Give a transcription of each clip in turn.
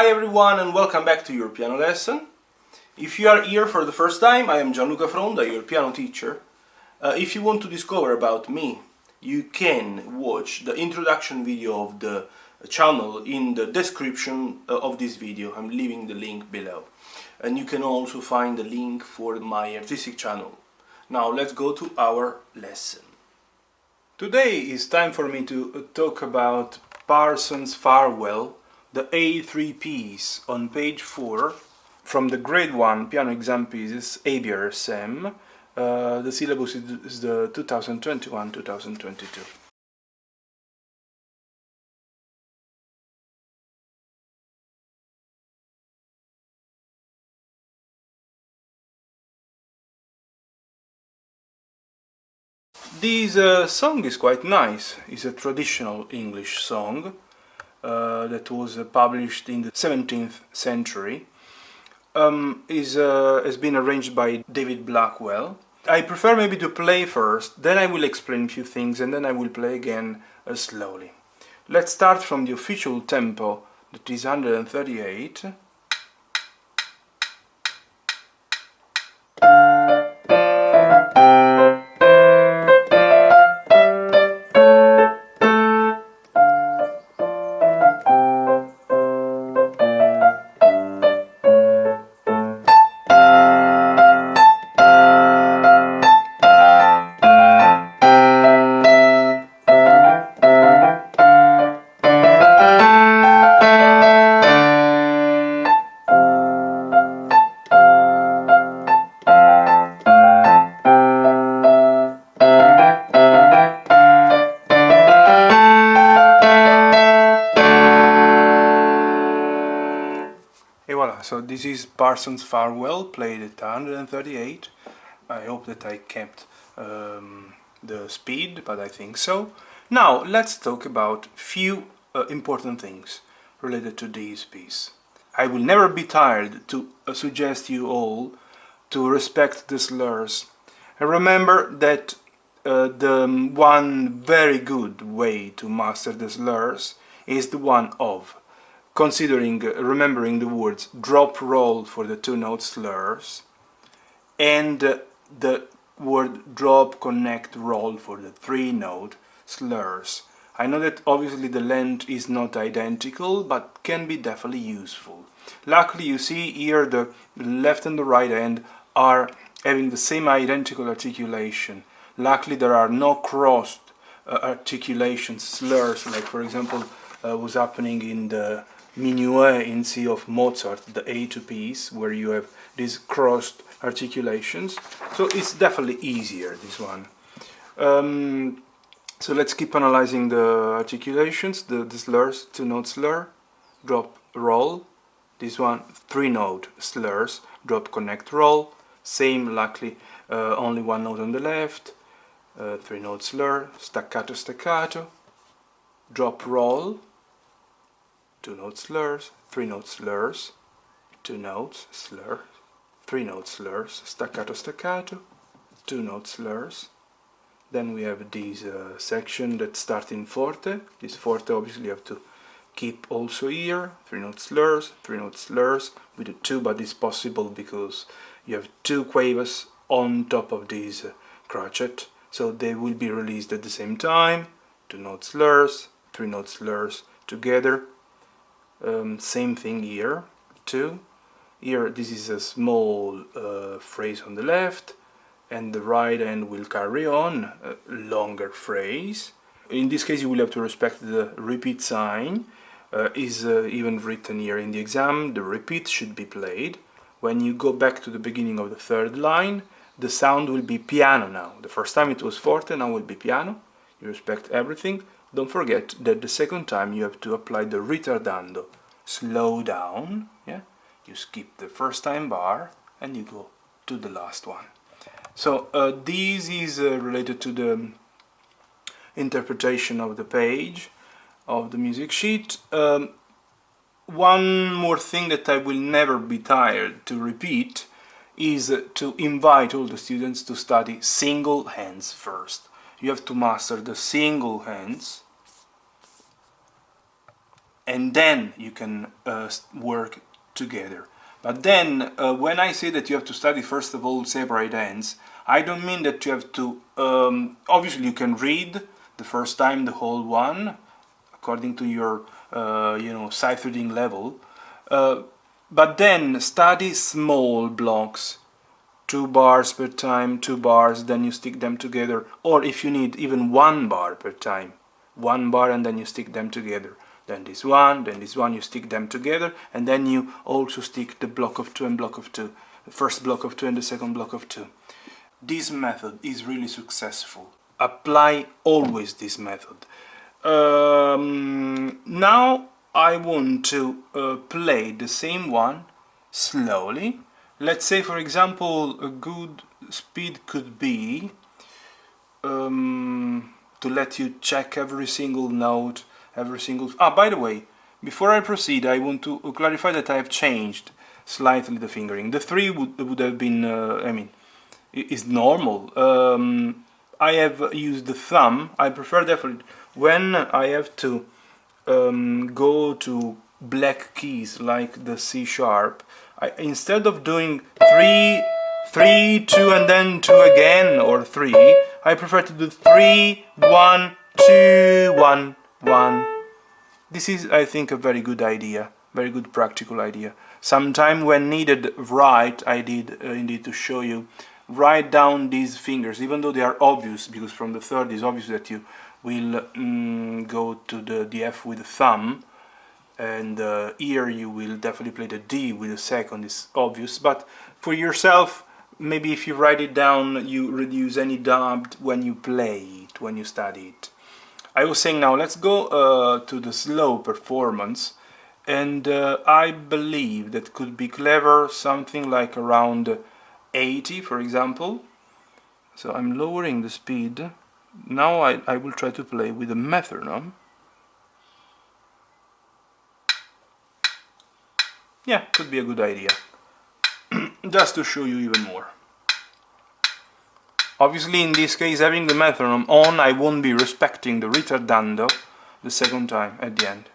Hi everyone and welcome back to your piano lesson. If you are here for the first time, I am Gianluca Fronda, your piano teacher. If you want to discover about me, you can watch the introduction video of the channel in the description of this video. I'm leaving the link below. And you can also find the link for my artistic channel. Now let's go to our lesson. Today is time for me to talk about Parson's Farewell, the A3 piece on page 4 from the grade 1 piano exam pieces ABRSM. The syllabus is the 2021-2022. This song is quite nice. It's a traditional English song that was published in the 17th century. Has been arranged by David Blackwell. I prefer maybe to play first, then I will explain a few things and then I will play again slowly. Let's start from the official tempo, that is 138. Et voilà, so this is Parson's Farewell, played at 138. I hope that I kept the speed, but I think so. Now, let's talk about few important things related to this piece. I will never be tired to suggest you all to respect the slurs. And remember that the one very good way to master the slurs is the one of remembering the words drop roll for the two note slurs and the word drop connect roll for the three note slurs. I know that obviously the length is not identical, but can be definitely useful. Luckily you see here the left and the right hand are having the same identical articulation. Luckily there are no crossed articulations, slurs, like for example was happening in the Minuet in C of Mozart, the A2 piece, where you have these crossed articulations. So it's definitely easier, this one. So let's keep analyzing the articulations, the slurs, two note slur, drop roll. This one, three note slurs, drop connect roll. Same, luckily, only one note on the left, three note slur, staccato staccato, drop roll, two note slurs, three note slurs, two notes slur, three note slurs, staccato staccato, two note slurs. Then we have this section that starts in forte. This forte obviously you have to keep also here, three note slurs with the two, but it's possible because you have two quavers on top of this crotchet, so they will be released at the same time. Two note slurs, three note slurs together. Same thing here, two. Here this is a small phrase on the left, and the right hand will carry on a longer phrase. In this case you will have to respect the repeat sign. Is even written here in the exam. The repeat should be played. When you go back to the beginning of the third line, the sound will be piano now. The first time it was forte, now will be piano. You respect everything. Don't forget that the second time you have to apply the ritardando. Slow down, yeah? You skip the first time bar and you go to the last one. So this is related to the interpretation of the page of the music sheet. One more thing that I will never be tired to repeat is to invite all the students to study single hands first. You have to master the single hands and then you can work together. But then when I say that you have to study first of all separate hands, I don't mean that you have to, obviously you can read the first time the whole one according to your sight reading level, but then study small blocks, 2 bars per time, 2 bars, then you stick them together, or if you need even 1 bar per time, 1 bar and then you stick them together, then this one, you stick them together, and then you also stick the block of 2 and block of 2, the first block of 2 and the second block of 2. This method is really successful. Apply always this method. Now I want to play the same one slowly. Let's say, for example, a good speed could be to let you check every single note, by the way, before I proceed, I want to clarify that I have changed slightly the fingering. The 3 would have been, is normal. I have used the thumb. I prefer definitely when I have to go to black keys like the C sharp, instead of doing 3, 3, 2 and then 2 again, or 3, I prefer to do 3, 1, 2, 1, 1. This is, I think, a very good idea, very good practical idea. Sometime when needed, I did indeed to show you, write down these fingers, even though they are obvious, because from the third it's obvious that you will go to the F with the thumb, and here you will definitely play the D with the second, it's obvious, but for yourself, maybe if you write it down, you reduce any doubt when you play it, when you study it. I was saying now, let's go to the slow performance, and I believe that could be clever, something like around 80, for example. So I'm lowering the speed. Now I will try to play with a metronome. Yeah, could be a good idea. Just to show you even more. Obviously, in this case, having the metronome on, I won't be respecting the ritardando the second time at the end.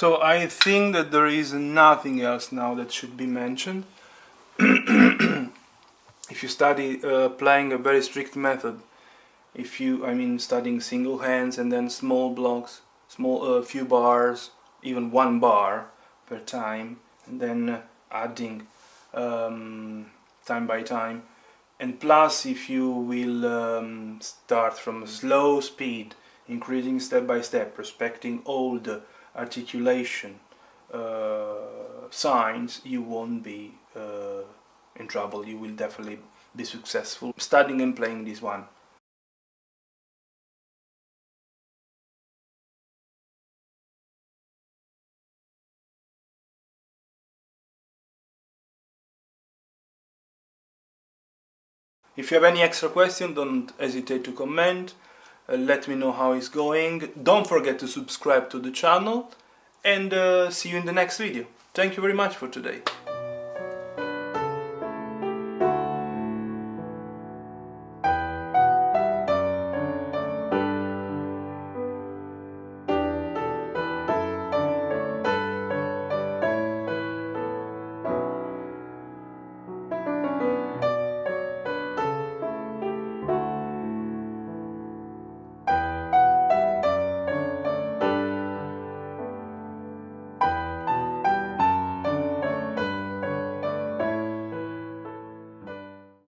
So I think that there is nothing else now that should be mentioned. If you study applying a very strict method, studying single hands and then small blocks, few bars, even 1 bar per time, and then adding time by time, and plus if you will start from a slow speed, increasing step by step, respecting all the articulation signs, you won't be in trouble. You will definitely be successful studying and playing this one. If you have any extra question, don't hesitate to comment. Let me know how it's going. Don't forget to subscribe to the channel, and see you in the next video. Thank you very much for today.